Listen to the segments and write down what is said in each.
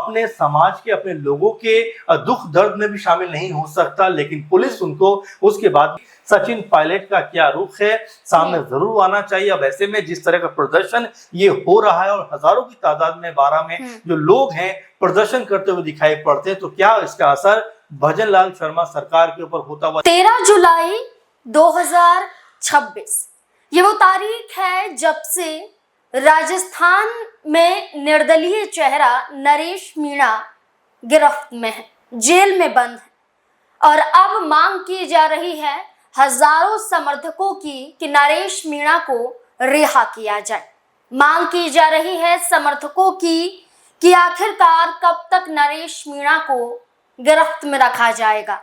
अपने समाज के, अपने लोगों के दुख दर्द में भी शामिल नहीं हो सकता, लेकिन पुलिस उनको उसके बाद सचिन पायलट का क्या रुख है सामने जरूर आना चाहिए। अब ऐसे में जिस तरह का प्रदर्शन ये हो रहा है और हजारों की तादाद में 12 में जो लोग हैं प्रदर्शन करते हुए दिखाई पड़ते हैं, तो क्या इसका असर भजन लाल शर्मा सरकार के ऊपर होता हुआ। 13 जुलाई 2026 ये वो तारीख है जब से राजस्थान में निर्दलीय चेहरा नरेश मीणा गिरफ्त में है, जेल में बंद है और अब मांग की जा रही है हजारों समर्थकों की कि नरेश मीणा को रिहा किया जाए। मांग की जा रही है समर्थकों की कि आखिरकार कब तक नरेश मीणा को गिरफ्त में रखा जाएगा,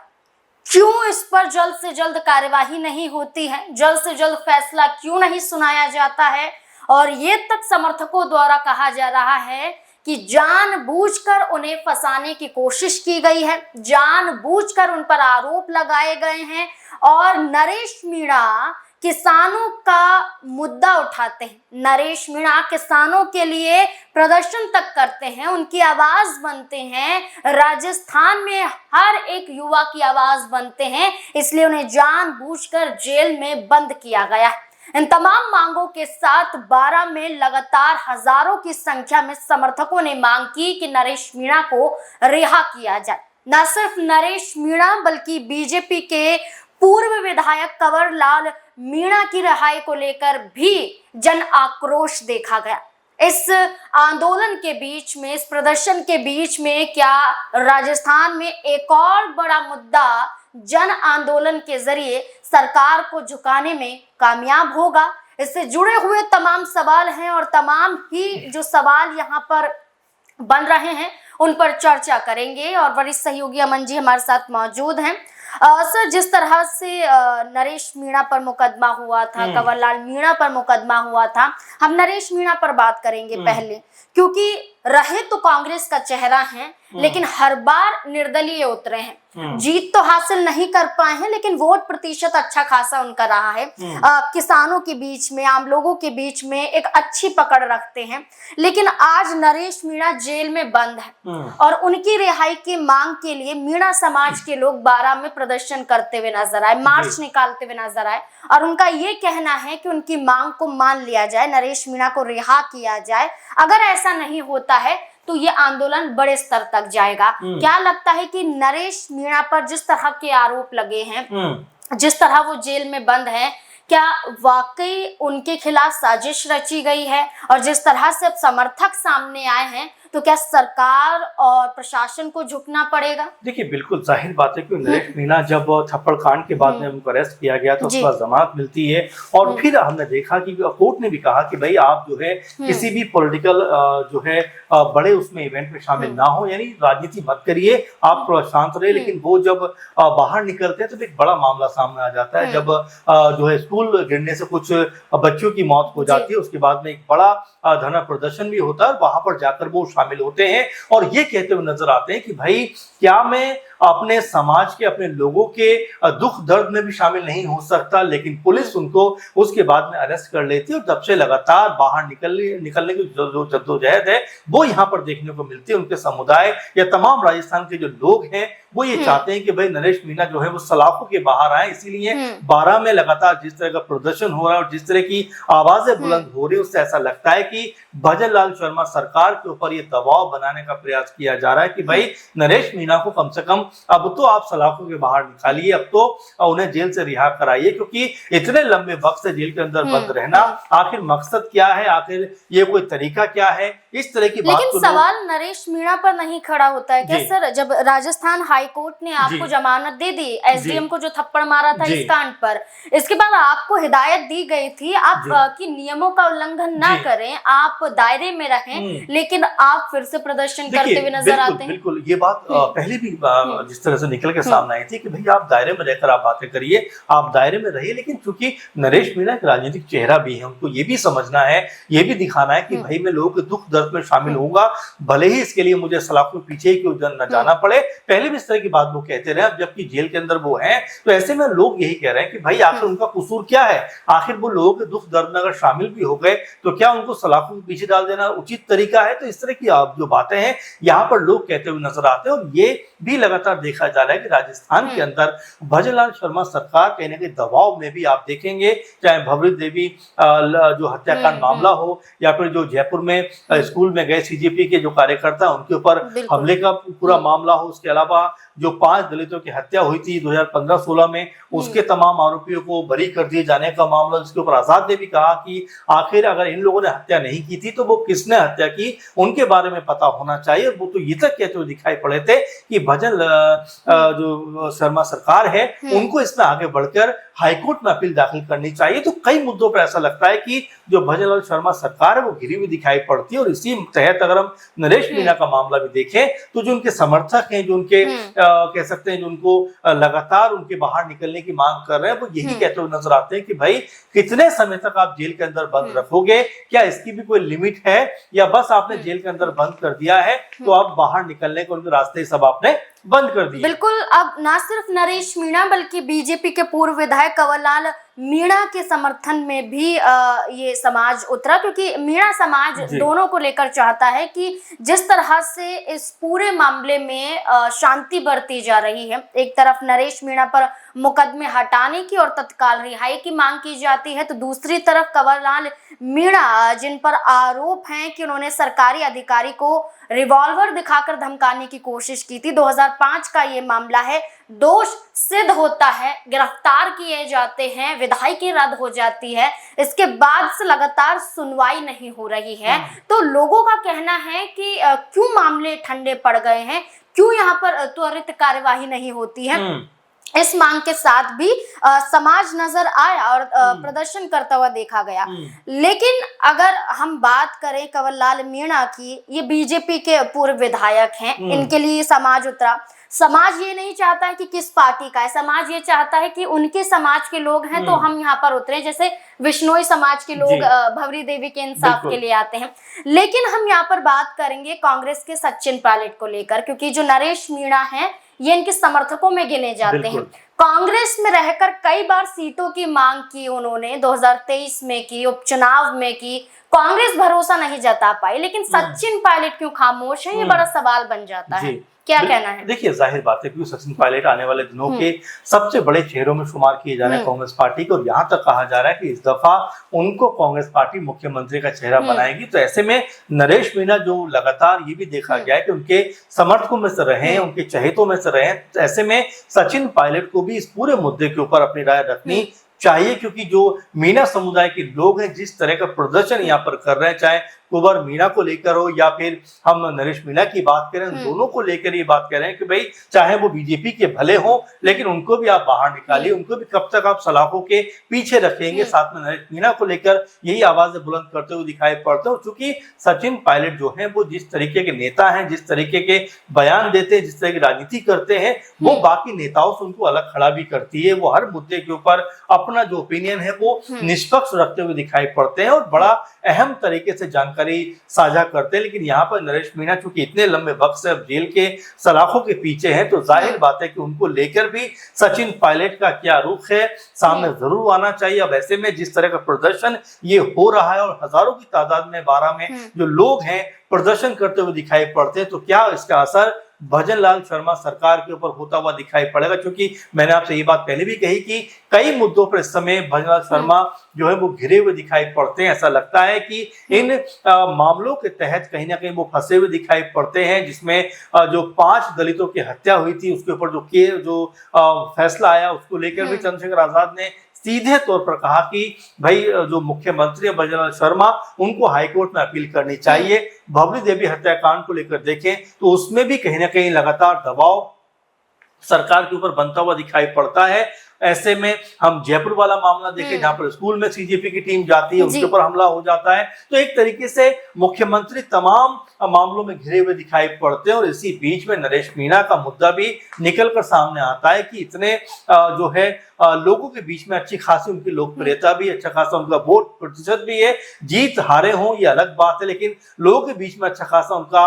क्यों इस पर जल्द से जल्द कार्यवाही नहीं होती है, जल्द से जल्द फैसला क्यों नहीं सुनाया जाता है। और ये तक समर्थकों द्वारा कहा जा रहा है कि जानबूझकर उन्हें फंसाने की कोशिश की गई है, जानबूझकर उन पर आरोप लगाए गए हैं और नरेश मीणा किसानों का मुद्दा उठाते हैं, नरेश मीणा किसानों के लिए प्रदर्शन तक करते हैं, उनकी आवाज बनते हैं, राजस्थान में हर एक युवा की आवाज बनते हैं, इसलिए उन्हें जानबूझकर जेल में बंद किया गया है। इन तमाम मांगों के साथ 12 में लगातार हजारों की संख्या में समर्थकों ने मांग की कि नरेश मीणा को रिहा किया जाए। न सिर्फ नरेश मीणा बल्कि बीजेपी के पूर्व विधायक कंवर लाल मीणा की रिहाई को लेकर भी जन आक्रोश देखा गया। इस आंदोलन के बीच में, इस प्रदर्शन के बीच में क्या राजस्थान में एक और बड़ा मुद्दा जन आंदोलन के जरिए सरकार को झुकाने में कामयाब होगा? इससे जुड़े हुए तमाम सवाल हैं और तमाम ही जो सवाल यहाँ पर बन रहे हैं उन पर चर्चा करेंगे और वरिष्ठ सहयोगी अमन जी हमारे साथ मौजूद हैं। सर, जिस तरह से नरेश मीणा पर मुकदमा हुआ था, कंवर लाल मीणा पर मुकदमा हुआ था, हम नरेश मीणा पर बात करेंगे पहले, क्योंकि रहे तो कांग्रेस का चेहरा हैं लेकिन हर बार निर्दलीय उतरे हैं, जीत तो हासिल नहीं कर पाए हैं लेकिन वोट प्रतिशत अच्छा खासा उनका रहा है, किसानों के बीच में, आम लोगों के बीच में एक अच्छी पकड़ रखते हैं। लेकिन आज नरेश मीणा जेल में बंद है और उनकी रिहाई की मांग के लिए मीणा समाज के लोग 12 में प्रदर्शन करते हुए नजर आए, मार्च निकालते हुए नजर आए और उनका ये कहना है कि उनकी मांग को मान लिया जाए, नरेश मीणा को रिहा किया जाए। अगर ऐसा नहीं होता है तो ये आंदोलन बड़े स्तर तक जाएगा। क्या लगता है कि नरेश मीणा पर जिस तरह के आरोप लगे हैं, जिस तरह वो जेल में बंद है, क्या वाकई उनके खिलाफ साजिश रची गई है? और जिस तरह से अब समर्थक सामने आए हैं तो क्या सरकार और प्रशासन को झुकना पड़ेगा? देखिए, बिल्कुल जाहिर बात है कि नरेश मीणा जब थप्पड़ कांड के बाद में उनको अरेस्ट किया गया तो उसके बाद जमानत मिलती है और फिर हमने देखा कि कोर्ट ने भी कहा कि भाई आप जो है किसी भी पॉलिटिकल जो है बड़े उसमें इवेंट में शामिल ना हो, यानी राजनीति मत करिए, आप थोड़ा शांत रहे। लेकिन वो जब बाहर निकलते हैं तो एक बड़ा मामला सामने आ जाता है, जब जो है स्कूल गिरने से कुछ बच्चों की मौत हो जाती है, उसके बाद में एक बड़ा धरना प्रदर्शन भी होता है और वहां पर जाकर वो शामिल होते हैं और ये कहते हुए नजर आते हैं कि भाई क्या मैं अपने समाज के, अपने लोगों के दुख दर्द में भी शामिल नहीं हो सकता, लेकिन पुलिस उनको उसके बाद में अरेस्ट कर लेती है और तब से लगातार बाहर निकलने की जो जद्दोजहद है वो यहाँ पर देखने को मिलती है। उनके समुदाय या तमाम राजस्थान के जो लोग हैं वो ये चाहते हैं कि भाई नरेश मीणा जो है वो सलाखों के बाहर आए, इसीलिए 12 में लगातार जिस तरह का प्रदर्शन हो रहा है और जिस तरह की आवाजें बुलंद हो रही है, उससे ऐसा लगता है कि भजन लाल शर्मा सरकार के ऊपर ये दबाव बनाने का प्रयास किया जा रहा है कि भाई नरेश मीणा को कम से कम अब तो आप सलाखों के बाहर निकालिए, अब तो उन्हें जेल से रिहा कराइए, क्योंकि इतने लंबे वक्त से जेल के अंदर बंद रहना आखिर मकसद क्या है, आखिर ये कोई तरीका क्या है, इस तरह की बात। लेकिन सवाल नरेश मीणा पर नहीं खड़ा होता है क्या सर? जब राजस्थान हाई कोर्ट ने आपको जमानत दे दी, एसडीएम को जो थप्पड़ मारा था इस कांड पर, इसके बाद आपको हिदायत दी गई थी आप कि नियमों का उल्लंघन ना करें, आप दायरे में रहें, लेकिन आप फिर से प्रदर्शन करते हुए नजर आते हैं। बिल्कुल ये बात पहले भी जिस तरह से निकल के सामने आई थी कि भाई आप दायरे में रहकर आप बातें करिए, आप दायरे में रहिए, लेकिन चूंकि नरेश मीणा एक राजनीतिक चेहरा भी है, उनको ये भी समझना है, ये भी दिखाना है कि भाई मैं लोगों के दुख दर्द में शामिल होऊंगा, भले ही इसके लिए मुझे सलाखों के पीछे क्यों न जाना पड़े। पहले भी इस तरह की बात वो कहते रहे, अब जबकि जेल के अंदर वो हैं, तो ऐसे में लोग यही कह रहे हैं कि भाई आखिर उनका कसूर क्या है, आखिर वो लोगों के दुख दर्द में अगर शामिल भी हो गए तो क्या उनको सलाखों के पीछे डाल देना उचित तरीका है। तो इस तरह की जो बातें हैं यहाँ पर लोग कहते हुए नजर आते हैं, और ये भी लगातार देखा जा रहा है कि राजस्थान के अंदर भजनलाल शर्मा सरकार कहीं ना कहीं दबाव में भी आप देखेंगे, चाहे भवरी देवी जो हत्याकांड मामला हो, या फिर जो जयपुर में स्कूल में गए सीजेपी के जो कार्यकर्ता उनके ऊपर हमले का पूरा मामला हो, उसके अलावा जो 5 दलितों की हत्या हुई थी 2015-16 में, उसके तमाम आरोपियों को बरी कर दिए जाने का मामला, जिसके ऊपर आजाद ने भी कहा कि आखिर अगर इन लोगों ने हत्या नहीं की थी तो वो किसने हत्या की, उनके बारे में पता होना चाहिए। वो तो ये तक कहते हुए दिखाई पड़े थे कि भजन जो शर्मा सरकार है उनको इसमें आगे बढ़कर हाईकोर्ट में अपील दाखिल करनी चाहिए। तो कई मुद्दों पर ऐसा लगता है कि जो भजनलाल शर्मा सरकार है वो घिरी हुई दिखाई पड़ती है, और इसी तहत अगर हम नरेश मीणा का मामला भी देखें तो जो उनके समर्थक हैं, जो उनके कह सकते हैं जो उनको लगातार उनके बाहर निकलने की मांग कर रहे हैं, वो यही कहते हुए नजर आते हैं कि भाई कितने समय तक आप जेल के अंदर बंद रखोगे, क्या इसकी भी कोई लिमिट है, या बस आपने जेल के अंदर बंद कर दिया है तो अब बाहर निकलने के उनके रास्ते सब आपने बंद कर दिए। बिल्कुल, अब ना सिर्फ नरेश मीणा बल्कि बीजेपी के पूर्व विधायक कंवरलाल मीणा के समर्थन में भी ये समाज उतरा, क्योंकि मीणा समाज दोनों को लेकर चाहता है कि जिस तरह से इस पूरे मामले में शांति बरती जा रही है, एक तरफ नरेश मीणा पर मुकदमे हटाने की और तत्काल रिहाई की मांग की जाती है, तो दूसरी तरफ कंवरलाल मीणा जिन पर आरोप हैं कि उन्होंने सरकारी अधिकारी को रिवॉल्वर दिखाकर धमकाने की कोशिश की थी, 2005 का ये मामला है, दोष सिद्ध होता है, गिरफ्तार किए जाते हैं, विधायकी रद्द हो जाती है, इसके बाद से लगातार सुनवाई नहीं हो रही है। तो लोगों का कहना है कि क्यों मामले ठंडे पड़ गए हैं, क्यों यहाँ पर त्वरित कार्यवाही नहीं होती है। इस मांग के साथ भी समाज नजर आया और प्रदर्शन करता हुआ देखा गया। लेकिन अगर हम बात करें कंवरलाल मीणा की, ये बीजेपी के पूर्व विधायक हैं, इनके लिए समाज उतरा। समाज ये नहीं चाहता है कि किस पार्टी का है, समाज ये चाहता है कि उनके समाज के लोग हैं तो हम यहाँ पर उतरे, जैसे विश्नोई समाज के लोग भवरी देवी के इंसाफ के लिए आते हैं। लेकिन हम यहाँ पर बात करेंगे कांग्रेस के सचिन पायलट को लेकर, क्योंकि जो नरेश मीणा है ये इनके समर्थकों में गिने जाते हैं। कांग्रेस में रहकर कई बार सीटों की मांग की उन्होंने, 2023 में की, उपचुनाव में की, कांग्रेस भरोसा नहीं जता पाई, लेकिन सचिन पायलट क्यों खामोश है, ये बड़ा सवाल बन जाता है। क्या कहना है? देखिए, जाहिर बात है कि सचिन पायलट आने वाले दिनों के सबसे बड़े चेहरों में शुमार किए जा रहे हैं कांग्रेस पार्टी को, और यहाँ तक कहा जा रहा है कि इस दफा उनको कांग्रेस पार्टी मुख्यमंत्री का चेहरा बनाएगी। तो ऐसे में नरेश मीणा जो लगातार ये भी देखा गया है कि उनके समर्थकों में से रहे, उनके चहेतों में से रहे, तो ऐसे में सचिन पायलट को भी इस पूरे मुद्दे के ऊपर अपनी राय रखनी चाहिए, क्योंकि जो मीणा समुदाय के लोग हैं जिस तरह का प्रदर्शन यहाँ पर कर रहे हैं, चाहे कुंवर मीणा को लेकर हो या फिर हम नरेश मीणा की बात करें, दोनों को लेकर ये बात कर रहे हैं कि भाई चाहे वो बीजेपी के भले हो, लेकिन उनको भी आप बाहर निकालिए, उनको भी कब तक आप सलाखों के पीछे रखेंगे। साथ में नरेश मीणा को लेकर यही आवाजें बुलंद करते हुए दिखाई पड़ते हैं, क्योंकि सचिन पायलट जो है वो जिस तरीके के नेता हैं, जिस तरीके के बयान देते हैं, जिस तरह की राजनीति करते हैं, वो बाकी नेताओं से उनको अलग खड़ा भी करती है। वो हर मुद्दे के ऊपर अपना जो ओपिनियन है वो निष्पक्ष रखते हुए दिखाई पड़ते हैं और बड़ा अहम तरीके से जानकारी साझा करते हैं। लेकिन यहाँ पर नरेश मीणा चूंकि इतने लंबे वक्त से अब जेल के सलाखों के पीछे हैं, तो जाहिर बात है कि उनको लेकर भी सचिन पायलट का क्या रुख है सामने जरूर आना चाहिए। अब ऐसे में जिस तरह का प्रदर्शन ये हो रहा है और हजारों की तादाद में 12 में जो लोग हैं प्रदर्शन करते हुए दिखाई पड़ते हैं, तो क्या इसका असर भजनलाल शर्मा सरकार के ऊपर होता हुआ दिखाई पड़ेगा? क्योंकि मैंने आपसे ये बात पहले भी कही कि कई मुद्दों पर इस समय भजनलाल शर्मा जो है वो घिरे हुए दिखाई पड़ते हैं। ऐसा लगता है कि इन मामलों के तहत कहीं ना कहीं वो फंसे हुए दिखाई पड़ते हैं, जिसमें जो 5 दलितों की हत्या हुई थी उसके ऊपर जो फैसला आया उसको लेकर भी चंद्रशेखर आजाद ने सीधे तौर पर कहा कि भाई जो मुख्यमंत्री है भजनलाल शर्मा, उनको हाईकोर्ट में अपील करनी चाहिए। भवरी देवी हत्याकांड को लेकर देखें तो उसमें भी कहीं ना कहीं लगातार दबाव सरकार के ऊपर बनता हुआ दिखाई पड़ता है। ऐसे में हम जयपुर वाला मामला देखें जहां पर स्कूल में सीजेपी की टीम जाती है, उनके ऊपर हमला हो जाता है। तो एक तरीके से मुख्यमंत्री तमाम मामलों में घिरे हुए दिखाई पड़ते हैं और इसी बीच में नरेश मीणा का मुद्दा भी निकल कर सामने आता है कि इतने जो है लोगों के बीच में अच्छी खासी उनकी लोकप्रियता भी, अच्छा खासा उनका वोट प्रतिशत भी है। जीत हारे हों ये अलग बात है, लेकिन लोगों के बीच में अच्छा खासा उनका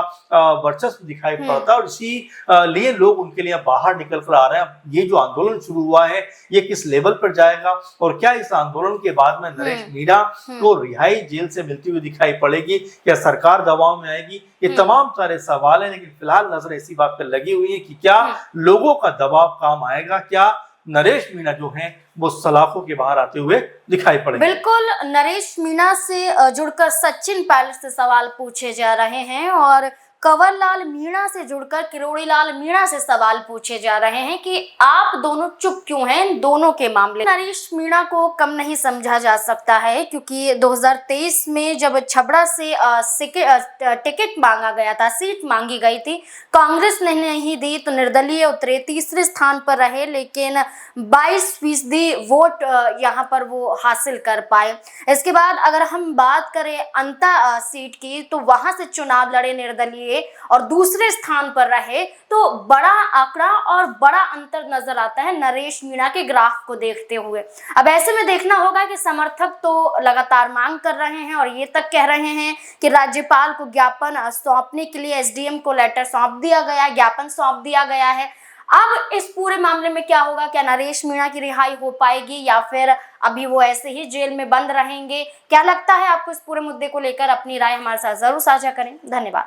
वर्चस्व दिखाई पड़ता है और इसी लिए लोग उनके लिए बाहर निकल कर आ रहे हैं। ये जो आंदोलन शुरू हुआ है ये किस लेवल पर जाएगा और क्या इस आंदोलन के बाद में नरेश मीणा को रिहाई जेल से मिलती हुई दिखाई पड़ेगी, क्या सरकार दबाव में आएगी, ये तमाम सारे सवाल हैं। लेकिन फिलहाल नजर इसी बात पर लगी हुई है कि क्या लोगों का दबाव काम आएगा, क्या नरेश मीणा जो हैं वो सलाखों के बाहर आते हुए दिखाई पड़ेंगे। बिल्कुल, नरेश मीणा से जुड़कर सचिन पायलट से सवाल पूछे जा रहे हैं और कंवर लाल मीणा से जुड़कर किरोड़ी लाल मीणा से सवाल पूछे जा रहे हैं कि आप दोनों चुप क्यों हैं इन दोनों के मामले। नरेश मीणा को कम नहीं समझा जा सकता है क्योंकि 2023 में जब छबड़ा से टिकट मांगा गया था, सीट मांगी गई थी, कांग्रेस ने नहीं दी तो निर्दलीय उतरे, तीसरे स्थान पर रहे, लेकिन 22% वोट यहाँ पर वो हासिल कर पाए। इसके बाद अगर हम बात करें अंता सीट की तो वहां से चुनाव लड़े निर्दलीय और दूसरे स्थान पर रहे, तो बड़ा आंकड़ा और बड़ा अंतर नजर आता है नरेश मीणा के ग्राफ को देखते हुए। अब ऐसे में देखना होगा कि समर्थक तो लगातार मांग कर रहे हैं और ये तक कह रहे हैं कि राज्यपाल को ज्ञापन सौंपने के लिए एसडीएम को लेटर सौंप दिया गया, ज्ञापन सौंप दिया गया है। अब इस पूरे मामले में क्या होगा, क्या नरेश मीणा की रिहाई हो पाएगी या फिर अभी वो ऐसे ही जेल में बंद रहेंगे? क्या लगता है आपको इस पूरे मुद्दे को लेकर? अपनी राय हमारे साथ जरूर साझा करें। धन्यवाद।